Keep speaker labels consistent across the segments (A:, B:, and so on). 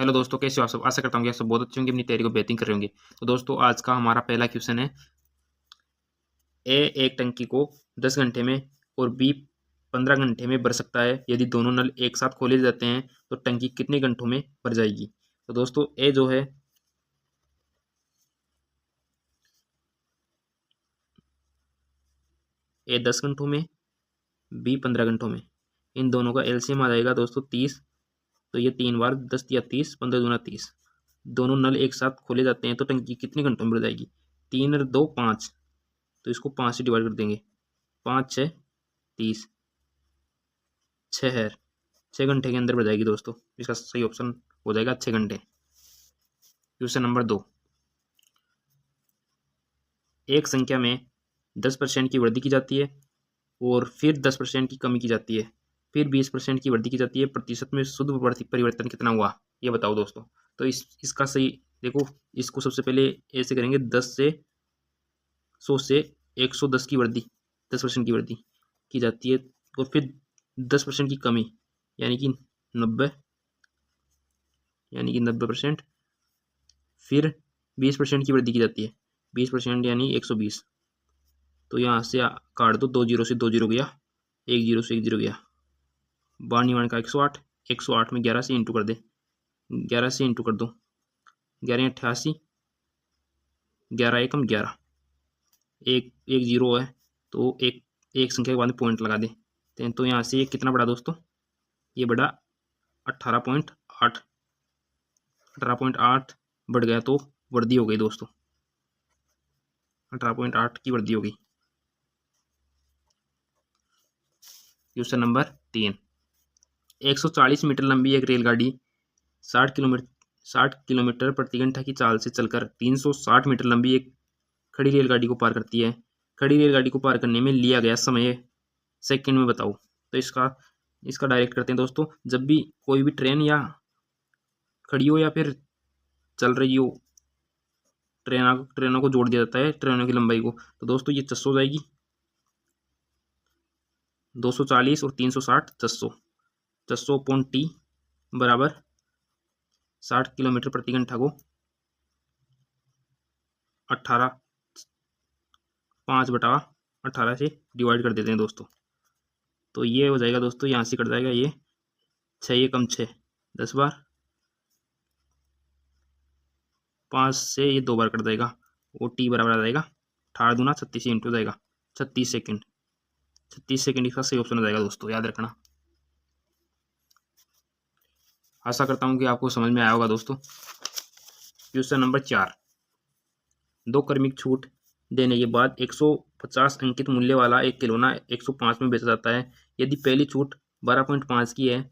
A: Hello दोस्तों, कैसे हो आप सब। आशा करता हूँ कि आप सब बहुत अच्छे होंगे, अपनी तैयारी को बेहतरीन कर रहे होंगे। तो दोस्तों, आज का हमारा पहला क्वेश्चन है। ए एक टंकी को 10 घंटे में और बी 15 घंटे में भर सकता है। यदि दोनों नल एक साथ खोले जाते हैं तो टंकी कितने घंटों में भर जाएगी। तो दोस्तों, ए जो है ए 10 घंटों में, बी 15 घंटों में। इन दोनों का एलसीएम आ जाएगा दोस्तों 30। तो ये 3 बार 10 या 30, 15 दूना 30। दोनों नल एक साथ खोले जाते हैं तो टंकी कितने घंटों में भर जाएगी। 3 और 2 5, तो इसको 5 से डिवाइड कर देंगे। 5 6 30, 6 घंटे के अंदर भर जाएगी दोस्तों। इसका सही ऑप्शन हो जाएगा 6 घंटे। Question number 2। एक संख्या में 10% की वृद्धि की जाती है और फिर 10% की कमी की जाती है, फिर 20% की वृद्धि की जाती है। प्रतिशत में शुद्ध परिवर्तन कितना हुआ, ये बताओ दोस्तों। तो इसका सही देखो, इसको सबसे पहले ऐसे करेंगे। 10 से 100 से 110 की वृद्धि, 10% की वृद्धि की जाती है और फिर 10% की कमी यानी कि 90, यानी कि 90%। फिर 20% की वृद्धि की जाती है, 20% यानी 120। तो यहाँ से काट दो, 2 जीरो से 2 जीरो गया, 1 जीरो से 1 जीरो गया। 92 का 108, 108 में 11 से इंटू कर दे, 11 से इंटू कर दो। 11 88, 11 एकम 11, एक एक जीरो है तो एक एक संख्या के बाद में पॉइंट लगा दे। तो यहाँ से ये कितना बढ़ा दोस्तों, ये बढ़ा 18.8, 18.8 बढ़ गया तो वृद्धि हो गई दोस्तों, 18.8 की वृद्धि हो गई। Question number 3। 140 मीटर लंबी एक रेलगाड़ी 60 किलोमीटर प्रति घंटा की चाल से चलकर 360 मीटर लंबी एक खड़ी रेलगाड़ी को पार करती है। खड़ी रेलगाड़ी को पार करने में लिया गया समय सेकंड में बताओ। तो इसका डायरेक्ट करते हैं दोस्तों। जब भी कोई भी ट्रेन या खड़ी हो या फिर चल रही हो, ट्रेनों को जोड़ दिया जाता है, ट्रेनों की लंबाई को। तो दोस्तों ये 600 हो जाएगी, 240 और 360, 600। 600 अपॉन टी बराबर 60 किलोमीटर प्रति घंटा को 18, 5/18 से डिवाइड कर देते हैं दोस्तों। तो ये हो जाएगा दोस्तों, यहाँ से कट जाएगा ये 6 ये कम 6, 10 बार, 5 से ये 2 बार कट जाएगा। वो टी बराबर आ जाएगा 18 दूना 36 इंटू हो जाएगा 36 सेकेंड। 36 सेकेंड इसका सही ऑप्शन हो जाएगा दोस्तों, याद रखना। आशा करता हूँ कि आपको समझ में आया होगा दोस्तों। Question number 4। 2 क्रमिक छूट देने के बाद 150 अंकित मूल्य वाला एक खिलौना 105 में बेचा जाता है। यदि पहली छूट 12.5 की है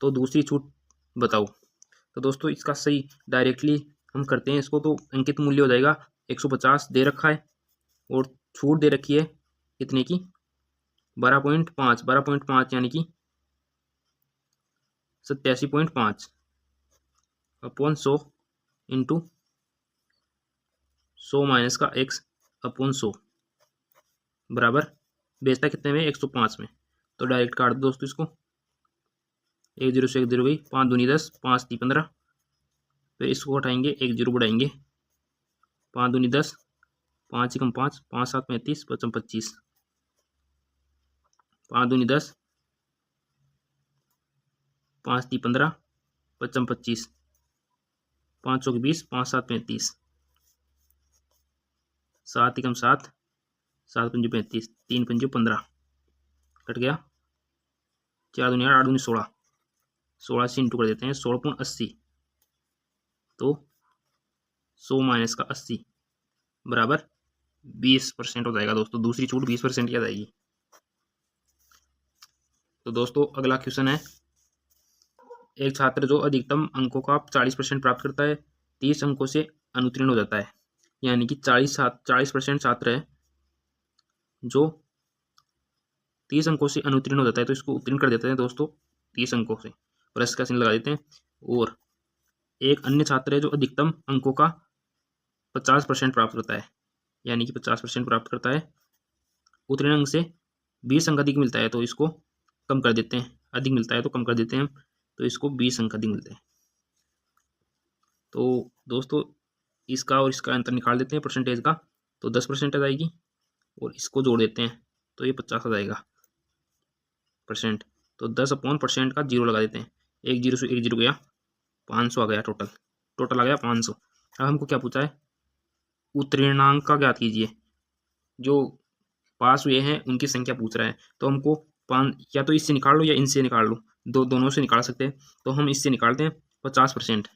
A: तो दूसरी छूट बताओ। तो दोस्तों इसका सही डायरेक्टली हम करते हैं इसको। तो अंकित मूल्य हो जाएगा 150 दे रखा है और छूट दे रखी है कितने की, 12.5, 12.5 यानी कि 87.5 अपॉन 100 इंटू 100 माइनस का x अपॉन 100 बराबर बेचता कितने में, 105 में। तो डायरेक्ट काट दो दोस्तों इसको। 1 जीरो से 1 जीरो गई, 5 दूनी 10, 5 ती 15। फिर इसको हटाएंगे, 1 जीरो बढ़ाएंगे, 5 दूनी 10, 5 एकम 5, 5 7 35, 55 25, 5 दूनी 10, 5 ती 15, 55 25, 5 चौक 20, 5 7 35, 7 एकम 7, 7 पंजे 35, 3 पंजे 15, कट गया। 4 दूनी 8, 8 दूनी 16, 16 से इंटू कर देते हैं। 16.80, तो 100 माइनस का 80 बराबर 20% हो जाएगा दोस्तों। दूसरी छूट 20% की आ जाएगी। तो दोस्तों अगला क्वेश्चन है। एक छात्र जो अधिकतम अंकों का 40% प्राप्त करता है 30 अंकों से अनुत्तीर्ण हो जाता है। यानी कि 40% छात्र है जो 30 अंकों से अनुत्तीर्ण हो जाता है, तो इसको उत्तीर्ण कर देते हैं दोस्तों 30 अंकों से, प्लस का चिन्ह लगा देते हैं। और एक अन्य छात्र है जो अधिकतम अंकों का 50% प्राप्त करता है, यानी कि 50% प्राप्त करता है। उत्तीर्ण अंक से 20 अंक अधिक मिलता है तो इसको कम कर देते हैं, अधिक मिलता है तो कम कर देते हैं, तो इसको 20 अंक अधिक मिलते हैं। तो दोस्तों इसका और इसका अंतर निकाल देते हैं परसेंटेज का, तो 10% आ जाएगी और इसको जोड़ देते हैं तो ये 50 आ जाएगा परसेंट। तो 10/% का 0 लगा देते हैं, एक जीरो से एक जीरो गया, 500 आ गया टोटल आ गया 500। अब हमको क्या पूछा है, उत्तीर्णांक का ज्ञात कीजिए। जो पास हुए हैं उनकी संख्या पूछ रहा है, तो हमको 5 या तो इससे निकाल लो या इनसे निकाल लो, दोनों से निकाल सकते हैं। तो हम इससे निकालते हैं 50%,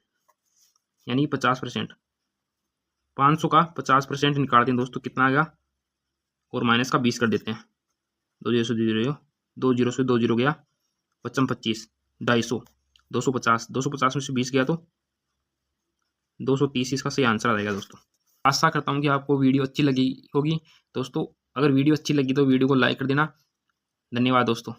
A: यानी 50%, 500 का 50% निकालते हैं दोस्तों, कितना आएगा, और माइनस का 20 कर देते हैं, 2 जीरो से 2 जीरो, 2 जीरो से 2 जीरो गया, 25, 250, 250 में से 20 गया तो 230 इसका सही आंसर आ जाएगा दोस्तों। आशा करता हूँ कि आपको वीडियो अच्छी लगी होगी दोस्तों। अगर वीडियो अच्छी लगी तो वीडियो को लाइक कर देना। धन्यवाद दोस्तों।